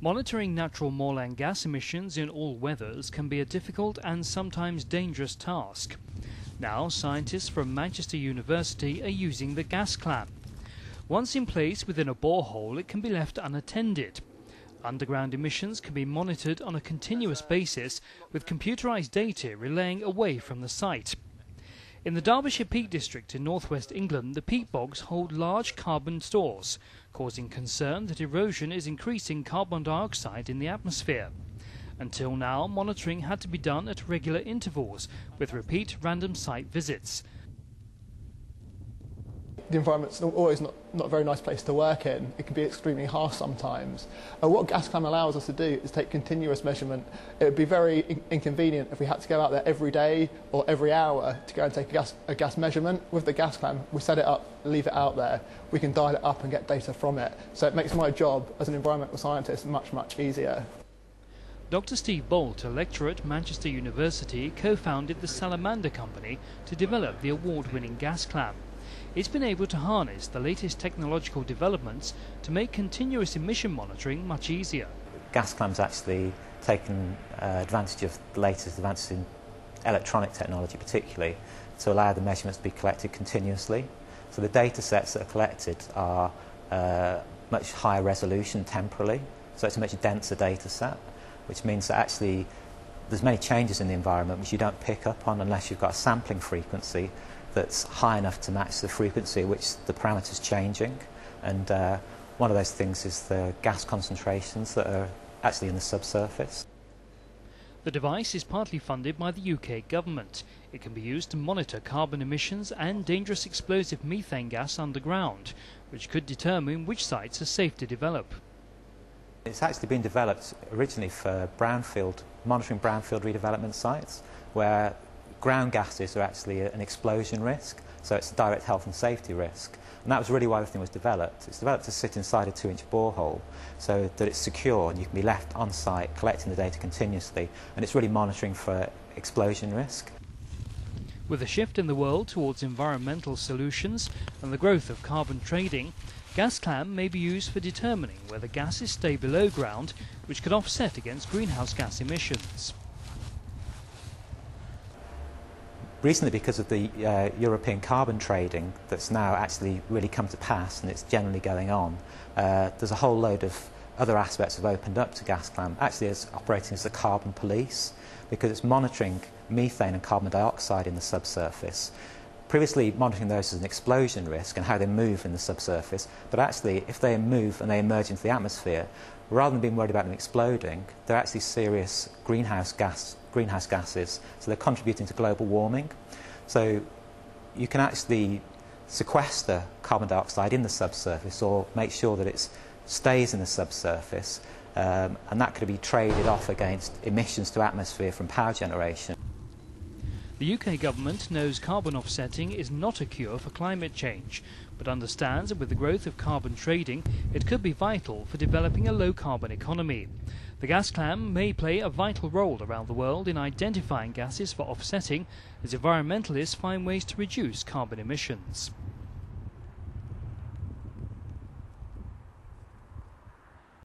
Monitoring natural moorland gas emissions in all weathers can be a difficult and sometimes dangerous task. Now, scientists from Manchester University are using the gas clam. Once in place within a borehole, it can be left unattended. Underground emissions can be monitored on a continuous basis, with computerised data relaying away from the site. In the Derbyshire Peak District in northwest England, the peat bogs hold large carbon stores, causing concern that erosion is increasing carbon dioxide in the atmosphere. Until now, monitoring had to be done at regular intervals, with repeat random site visits. The environment's always not a very nice place to work in. It can be extremely harsh sometimes. What gas clam allows us to do is take continuous measurement. It would be very inconvenient if we had to go out there every day or every hour to go and take a gas measurement. With the gas clam, we set it up, leave it out there. We can dial it up and get data from it. So it makes my job as an environmental scientist much, much easier. Dr. Steve Bolt, a lecturer at Manchester University, co-founded the Salamander Company to develop the award-winning gas clam. It's been able to harness the latest technological developments to make continuous emission monitoring much easier. Gas clam's actually taken advantage of the latest advances in electronic technology particularly to allow the measurements to be collected continuously. So the data sets that are collected are much higher resolution temporally, so it's a much denser data set, which means that actually there's many changes in the environment which you don't pick up on unless you've got a sampling frequency that's high enough to match the frequency at which the parameter's changing. And one of those things is the gas concentrations that are actually in the subsurface. The device is partly funded by the UK government. It can be used to monitor carbon emissions and dangerous explosive methane gas underground, which could determine which sites are safe to develop. It's actually been developed originally for monitoring brownfield redevelopment sites, where ground gases are actually an explosion risk, so it's a direct health and safety risk. And that was really why the thing was developed. It's developed to sit inside a 2-inch borehole so that it's secure and you can be left on site collecting the data continuously, and it's really monitoring for explosion risk. With a shift in the world towards environmental solutions and the growth of carbon trading, gas clam may be used for determining whether gases stay below ground, which could offset against greenhouse gas emissions. Recently, because of the European carbon trading that's now actually really come to pass and it's generally going on, there's a whole load of other aspects have opened up to gas clam. Actually, it's operating as a carbon police because it's monitoring methane and carbon dioxide in the subsurface. Previously, monitoring those as an explosion risk and how they move in the subsurface, but actually, if they move and they emerge into the atmosphere, rather than being worried about them exploding, they're actually serious greenhouse gases, so they're contributing to global warming. So you can actually sequester carbon dioxide in the subsurface or make sure that it stays in the subsurface, and that could be traded off against emissions to atmosphere from power generation. The UK government knows carbon offsetting is not a cure for climate change, but understands that with the growth of carbon trading, it could be vital for developing a low-carbon economy. The gas clam may play a vital role around the world in identifying gases for offsetting, as environmentalists find ways to reduce carbon emissions.